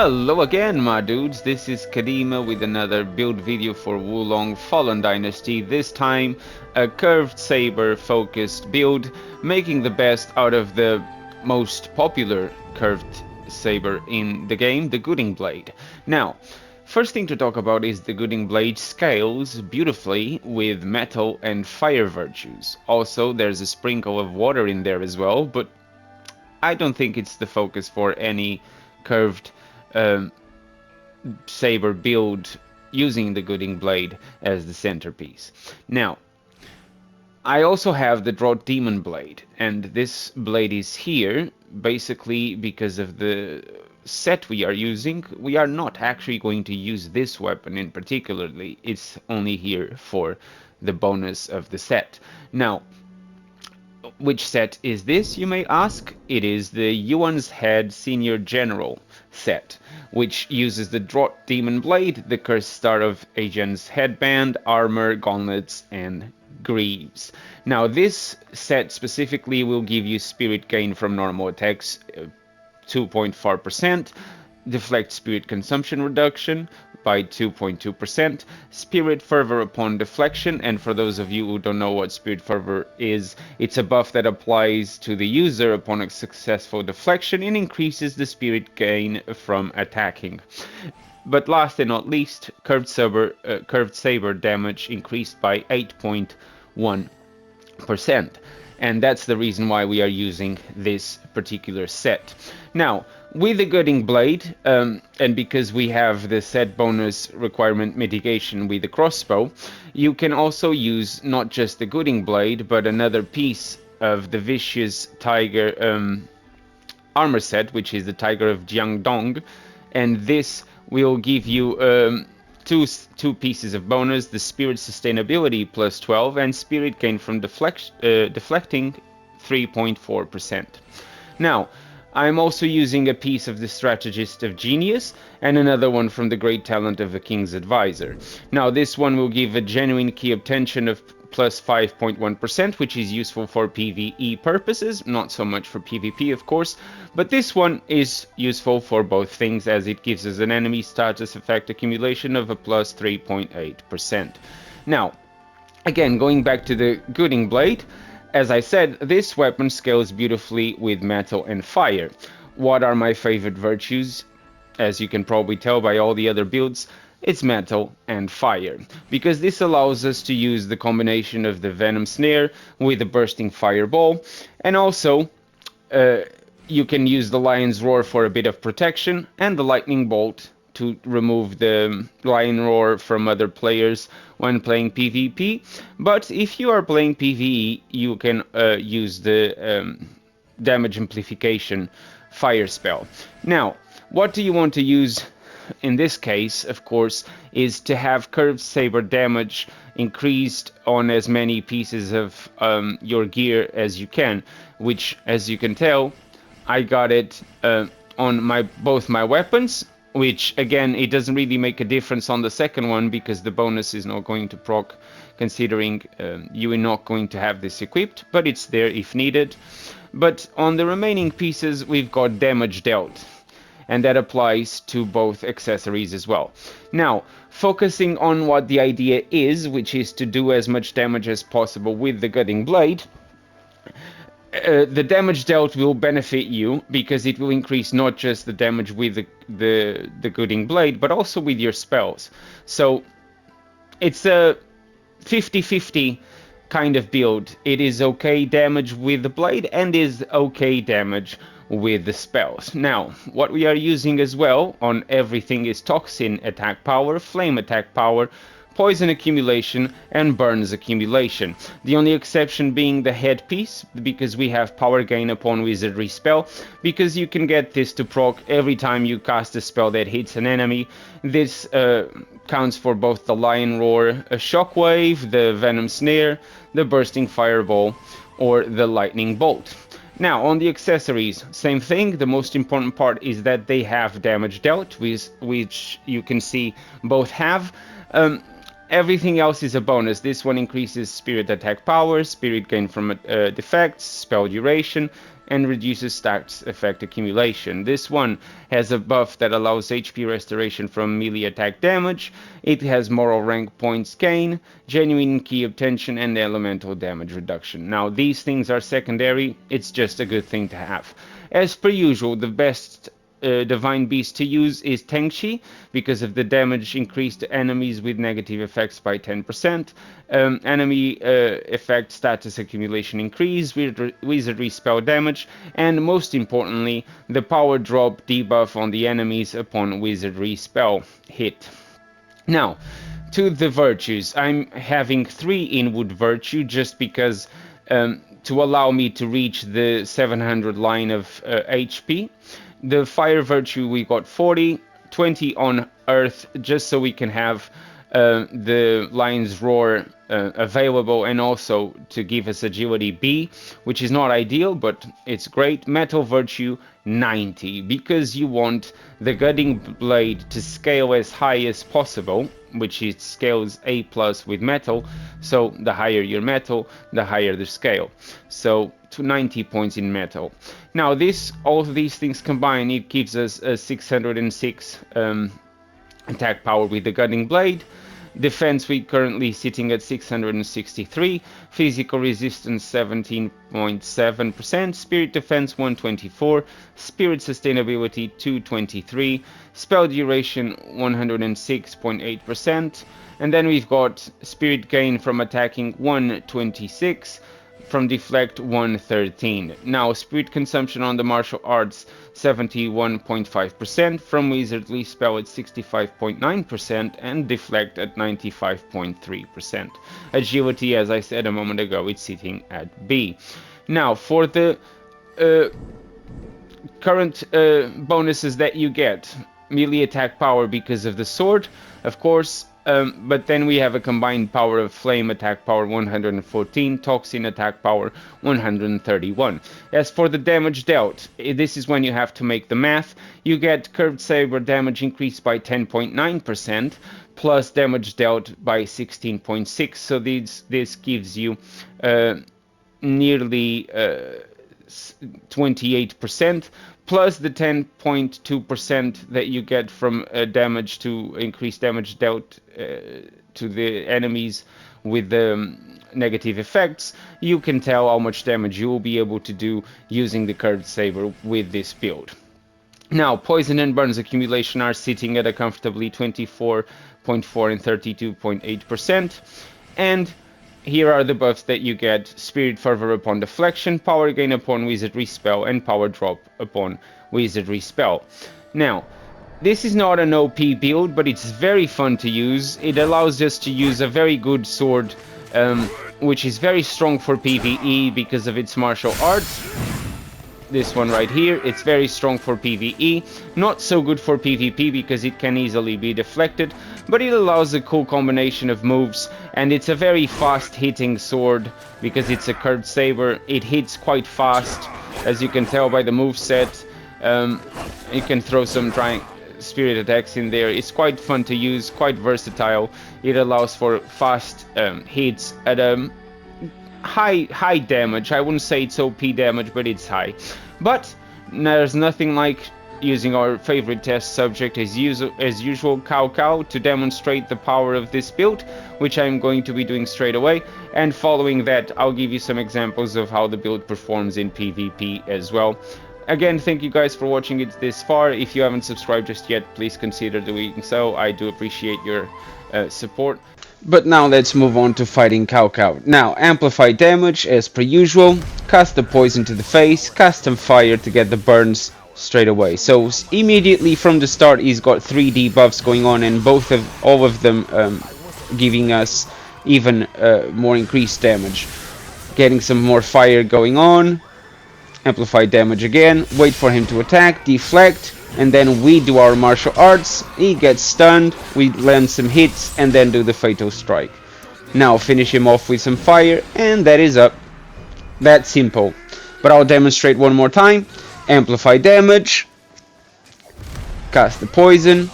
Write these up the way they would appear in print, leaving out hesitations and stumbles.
Hello again, my dudes. This is Kadima with another build video for Wulong Fallen Dynasty. This time, a curved saber focused build, making the best out of the most popular curved saber in the game, the Guding Blade. Now, first thing to talk about is the Guding Blade scales beautifully with metal and fire virtues. Also, there's a sprinkle of water in there as well, but I don't think it's the focus for any curved saber build using the Guding Blade as the centerpiece. Now, I also have the Drought Demon Blade, and this blade is here basically because of the set we are using. We are not actually going to use this weapon in particularly, it's only here for the bonus of the set. Now, which set is this, you may ask? It is the Yuan's Head Senior General set, which uses the Drought Demon Blade, the Cursed Star of Agen's headband, armor, gauntlets, and greaves. Now, this set specifically will give you spirit gain from normal attacks, 2.4%, deflect spirit consumption reduction by 2.2%, spirit fervor upon deflection, and for those of you who don't know what spirit fervor is, it's a buff that applies to the user upon a successful deflection and increases the spirit gain from attacking. But last and not least, curved saber damage increased by 8.1%. And that's the reason why we are using this particular set. Now, with the Guding Blade, and because we have the set bonus requirement mitigation with the crossbow, you can also use not just the Guding Blade, but another piece of the Vicious Tiger armor set, which is the Tiger of Jiangdong, and this will give you two pieces of bonus, the Spirit Sustainability plus 12 and Spirit Gain from deflecting 3.4%. Now, I'm also using a piece of the Strategist of Genius and another one from the Great Talent of the King's Advisor. Now, this one will give a genuine key obtention of plus 5.1%, which is useful for PvE purposes, not so much for PvP, of course, but this one is useful for both things as it gives us an enemy status effect accumulation of a plus 3.8%. Now, again, going back to the Guding Blade, as I said, this weapon scales beautifully with metal and fire. What are my favorite virtues? As you can probably tell by all the other builds, it's metal and fire, because this allows us to use the combination of the Venom Snare with the Bursting Fireball, and also you can use the Lion's Roar for a bit of protection, and the Lightning Bolt to remove the Lion Roar from other players when playing PvP. But if you are playing PvE, you can use the damage amplification fire spell. Now, what do you want to use in this case, of course, is to have curved saber damage increased on as many pieces of your gear as you can, which, as you can tell, I got it on both my weapons, which again, it doesn't really make a difference on the second one because the bonus is not going to proc, considering you are not going to have this equipped, but it's there if needed. But on the remaining pieces, we've got damage dealt, and that applies to both accessories as well. Now, focusing on what the idea is, which is to do as much damage as possible with the Guding Blade, the damage dealt will benefit you because it will increase not just the damage with the Guding Blade, but also with your spells. So it's a 50-50 kind of build. It is okay damage with the blade and is okay damage with the spells. Now, what we are using as well on everything is Toxin attack power, Flame attack power, Poison accumulation, and Burns accumulation. The only exception being the headpiece, because we have power gain upon wizardry spell, because you can get this to proc every time you cast a spell that hits an enemy. This counts for both the Lion Roar, a Shockwave, the Venom Snare, the Bursting Fireball, or the Lightning Bolt. Now, on the accessories, same thing. The most important part is that they have damage dealt, which you can see both have. everything else is a bonus. This one increases spirit attack power, spirit gain from defects, spell duration, and reduces stats effect accumulation. This one has a buff that allows HP restoration from melee attack damage. It has moral rank points gain, genuine key obtention, and elemental damage reduction. Now these things are secondary, it's just a good thing to have. As per usual, the best divine beast to use is Tengshi because of the damage increased to enemies with negative effects by 10%. Enemy effect status accumulation increase, wizardry spell damage, and most importantly, the power drop debuff on the enemies upon wizardry spell hit. Now, to the virtues, I'm having 3 inwood virtue just because to allow me to reach the 700 line of HP. The fire virtue we got 40, 20 on earth just so we can have the lion's roar available, and also to give us agility B, which is not ideal but it's great. Metal virtue 90 because you want the Guding Blade to scale as high as possible, which it scales A+ with metal, so the higher your metal, the higher the scale. So to 90 points in metal. Now all of these things combined, it gives us a 606 attack power with the Guding Blade. Defense we currently sitting at 663, physical resistance 17.7%, spirit defense 124, spirit sustainability 223, spell duration 106.8%, and then we've got spirit gain from attacking 126, from deflect 113. Now spirit consumption on the martial arts 71.5%, from wizardly spell at 65.9%, and deflect at 95.3%. Agility, as I said a moment ago, it's sitting at B. Now for the current bonuses that you get, melee attack power because of the sword, of course. But then we have a combined power of flame attack power 114, toxin attack power 131. As for the damage dealt, this is when you have to make the math. You get curved saber damage increased by 10.9%, plus damage dealt by 16.6. So this gives you nearly 28%. Plus the 10.2% that you get from damage to increased damage dealt to the enemies with the negative effects. You can tell how much damage you will be able to do using the curved saber with this build. Now, poison and burns accumulation are sitting at a comfortably 24.4 and 32.8%. And here are the buffs that you get: Spirit Fervor upon deflection, power gain upon wizardry spell, and power drop upon wizardry spell. Now, this is not an OP build, but it's very fun to use. It allows us to use a very good sword, which is very strong for PvE because of its martial arts. This one right here, it's very strong for PvE, not so good for PvP because it can easily be deflected, but it allows a cool combination of moves, and it's a very fast hitting sword because it's a curved saber. It hits quite fast, as you can tell by the moveset. You can throw some spirit attacks in there. It's quite fun to use, quite versatile. It allows for fast hits at high damage. I wouldn't say it's OP damage, but it's high. But there's nothing like using our favorite test subject as usual, Cow, to demonstrate the power of this build, which I'm going to be doing straight away. And following that, I'll give you some examples of how the build performs in PvP as well. Again, thank you guys for watching it this far. If you haven't subscribed just yet, please consider doing so. I do appreciate your support. But now let's move on to fighting Cow. Now, amplify damage as per usual, cast the poison to the face, custom fire to get the burns straight away. So immediately from the start he's got 3 debuffs going on, and all of them giving us even more increased damage. Getting some more fire going on, amplify damage again, wait for him to attack, deflect, and then we do our martial arts. He gets stunned, we land some hits, and then do the fatal strike. Now finish him off with some fire, and that is up. That's simple. But I'll demonstrate one more time. Amplify damage, cast the poison,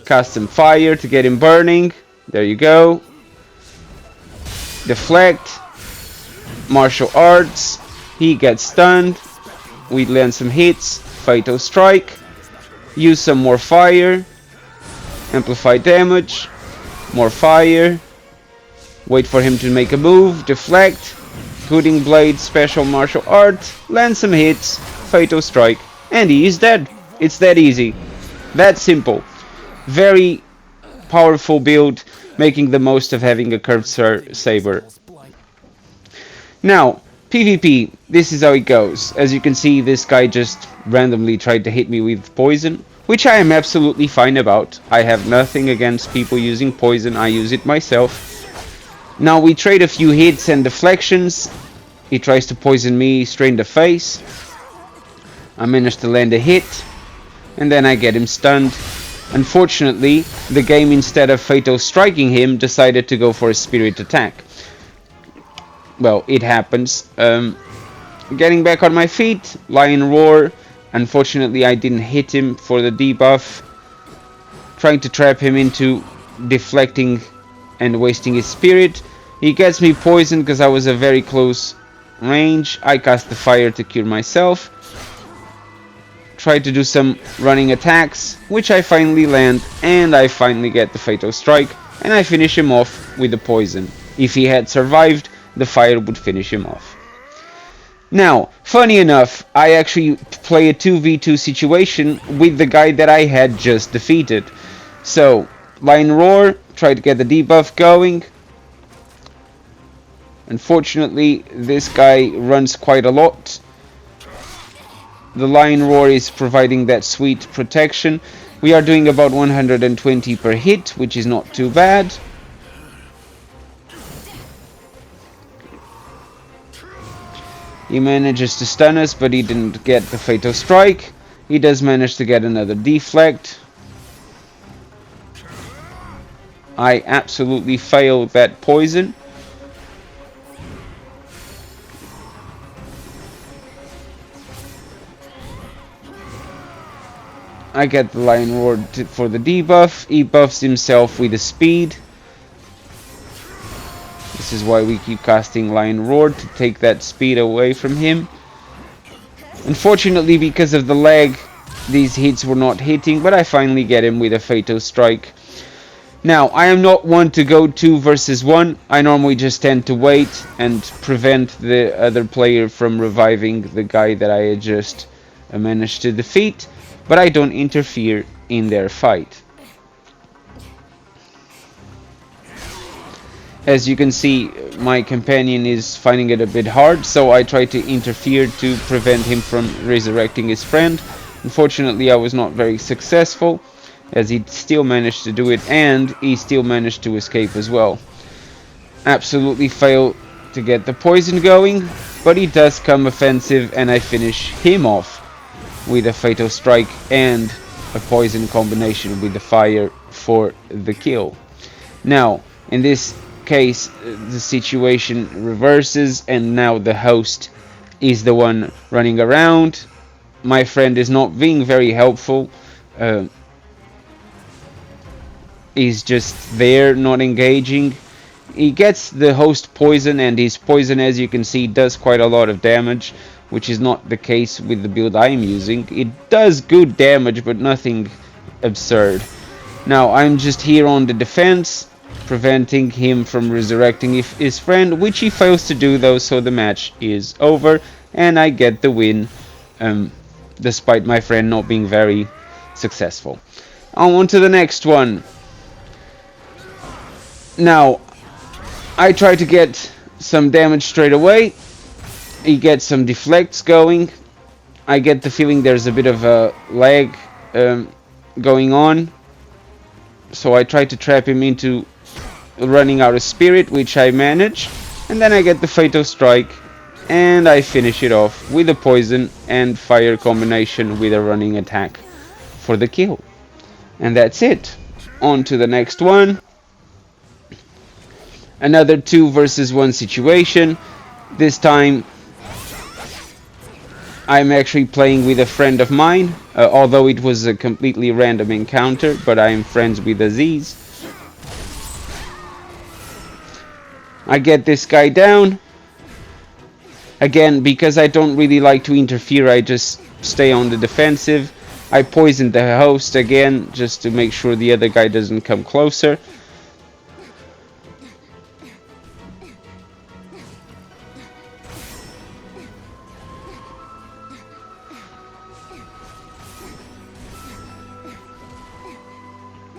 cast some fire to get him burning, There you go. Deflect. Martial arts. He gets stunned. We land some hits. Fatal strike. Use some more fire. Amplify damage. More fire. Wait for him to make a move. Deflect. Guding Blade, special martial art. Land some hits. Fatal strike. And he is dead. It's that easy. That simple. Very powerful build, making the most of having a curved saber. Now, PvP, this is how it goes. As you can see, this guy just randomly tried to hit me with poison, which I am absolutely fine about. I have nothing against people using poison, I use it myself. Now we trade a few hits and deflections. He tries to poison me straight in the face. I manage to land a hit, and then I get him stunned. Unfortunately, the game, instead of fatal striking him, decided to go for a spirit attack. Well, it happens. Getting back on my feet, Lion Roar. Unfortunately, I didn't hit him for the debuff. Trying to trap him into deflecting and wasting his spirit. He gets me poisoned because I was a very close range. I cast the fire to cure myself. Try to do some running attacks, which I finally land, and I finally get the fatal strike, and I finish him off with the poison. If he had survived, the fire would finish him off. Now, funny enough, I actually play a 2v2 situation with the guy that I had just defeated. So, Lion Roar, try to get the debuff going. Unfortunately, this guy runs quite a lot. The Lion Roar is providing that sweet protection. We are doing about 120 per hit, which is not too bad. He manages to stun us, but he didn't get the fatal strike. He does manage to get another deflect. I absolutely failed that poison. I get the Lion Roar for the debuff. He buffs himself with the speed. This is why we keep casting Lion Roar, to take that speed away from him. Unfortunately, because of the lag, these hits were not hitting, but I finally get him with a fatal strike. Now, I am not one to go 2 versus 1. I normally just tend to wait and prevent the other player from reviving the guy that I had just managed to defeat. But I don't interfere in their fight. As you can see, my companion is finding it a bit hard, so I try to interfere to prevent him from resurrecting his friend. Unfortunately, I was not very successful, as he still managed to do it, and he still managed to escape as well. Absolutely failed to get the poison going, but he does come offensive, and I finish him off with a fatal strike and a poison combination with the fire for the kill. Now, in this case, the situation reverses, and now the host is the one running around. My friend is not being very helpful. He's just there, not engaging. He gets the host poison, and his poison, as you can see, does quite a lot of damage, which is not the case with the build I am using. It does good damage, but nothing absurd. Now, I'm just here on the defense, preventing him from resurrecting his friend, which he fails to do though, so the match is over, and I get the win, despite my friend not being very successful. On to the next one. Now, I try to get some damage straight away. He gets some deflects going. I get the feeling there's a bit of a lag going on, so I try to trap him into running out of spirit, which I manage, and then I get the fatal strike, and I finish it off with a poison and fire combination with a running attack for the kill. And that's it. On to the next one. Another 2 versus 1 situation. This time I'm actually playing with a friend of mine, although it was a completely random encounter, but I am friends with Aziz. I get this guy down. Again, because I don't really like to interfere, I just stay on the defensive. I poisoned the host again, just to make sure the other guy doesn't come closer.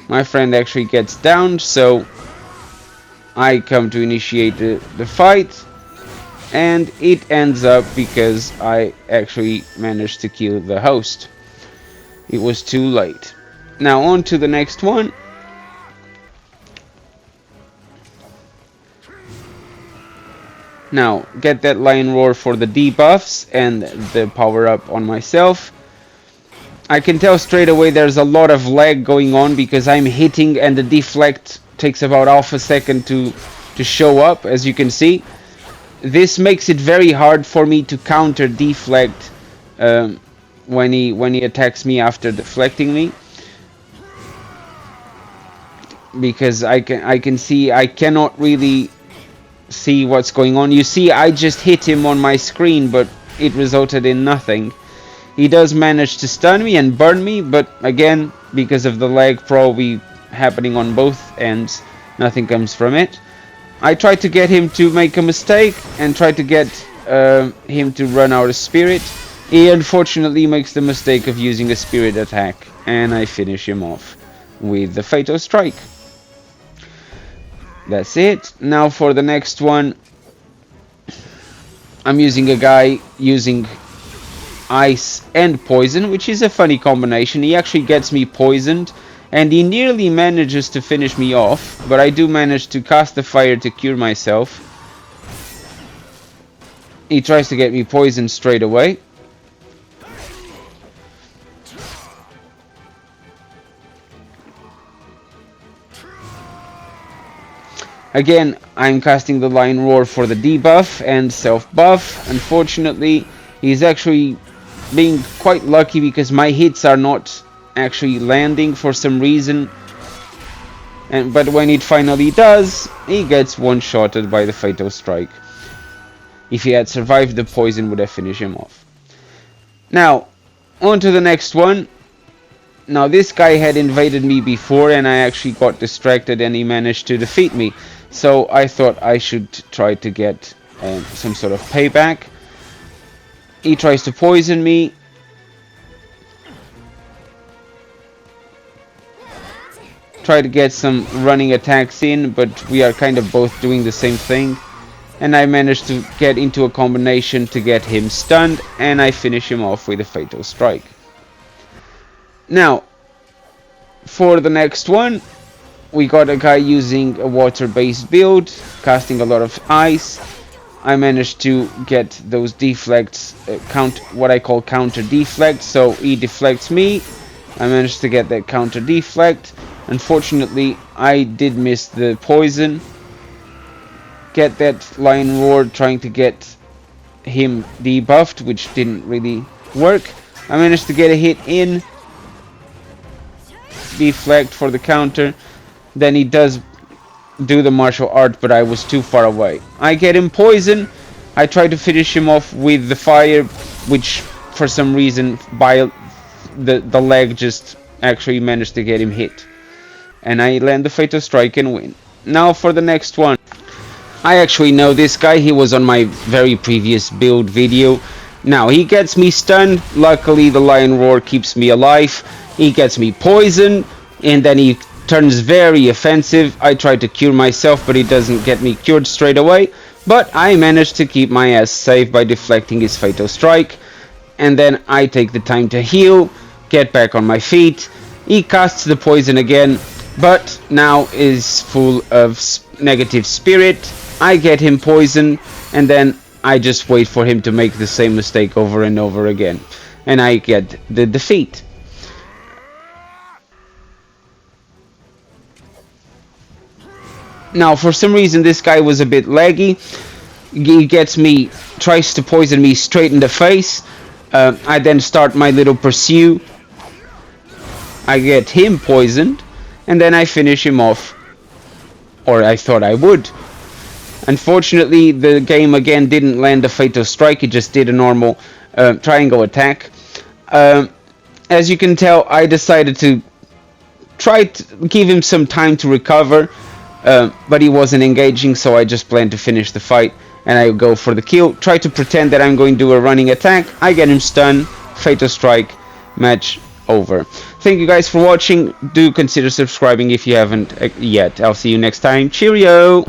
My friend actually gets downed, so I come to initiate the fight. And it ends up because I actually managed to kill the host. It was too late. Now on to the next one. Now get that lion roar for the debuffs and the power up on myself. I can tell straight away there's a lot of lag going on because I'm hitting and the deflect takes about half a second to show up, as you can see. This makes it very hard for me to counter deflect when he attacks me after deflecting me, because I can see I cannot really see what's going on. You see, I just hit him on my screen, but it resulted in nothing. He does manage to stun me and burn me, but again, because of the lag probably happening on both ends, nothing comes from it. I tried to get him to make a mistake and try to get him to run out of spirit. He unfortunately makes the mistake of using a spirit attack, and I finish him off with the Fatal Strike. That's it. Now for the next one, I'm using a guy using ice and poison, which is a funny combination. He actually gets me poisoned, and he nearly manages to finish me off, but I do manage to cast the fire to cure myself. He tries to get me poisoned straight away. Again, I'm casting the Lion Roar for the debuff and self-buff. Unfortunately, he's actually being quite lucky because my hits are not actually landing for some reason, but when it finally does, he gets one-shotted by the Fatal Strike. If he had survived, the poison would have finished him off. Now on to the next one. Now this guy had invaded me before and I actually got distracted and he managed to defeat me, so I thought I should try to get some sort of payback. He tries to poison me. Try to get some running attacks in, but we are kind of both doing the same thing, and I managed to get into a combination to get him stunned, and I finish him off with a Fatal Strike. Now for the next one, we got a guy using a water-based build, casting a lot of ice. I managed to get those deflects, what I call counter deflect, so he deflects me. I managed to get that counter deflect. Unfortunately, I did miss the poison. Get that Lion Roar, trying to get him debuffed, which didn't really work. I managed to get a hit in. Deflect for the counter. Then he does do the martial art, but I was too far away. I get him poison. I try to finish him off with the fire, which for some reason by the leg just actually managed to get him hit. And I land the Fatal Strike and win. Now for the next one. I actually know this guy. He was on my very previous build video. Now he gets me stunned. Luckily the Lion Roar keeps me alive. He gets me poisoned, and then he turns very offensive. I try to cure myself, but he doesn't get me cured straight away. But I managed to keep my ass safe by deflecting his Fatal Strike. And then I take the time to heal, get back on my feet. He casts the poison again, but now is full of negative spirit. I get him poisoned, and then I just wait for him to make the same mistake over and over again, and I get the defeat. Now for some reason this guy was a bit laggy. He gets me, tries to poison me straight in the face. I then start my little pursue. I get him poisoned, and then I finish him off, or I thought I would. Unfortunately, the game again didn't land a fatal strike. It just did a normal triangle attack. As you can tell, I decided to try to give him some time to recover, but he wasn't engaging, so I just planned to finish the fight, and I go for the kill. Try to pretend that I'm going to do a running attack. I get him stunned, fatal strike, match over. Thank you guys for watching. Do consider subscribing if you haven't yet. I'll see you next time. Cheerio!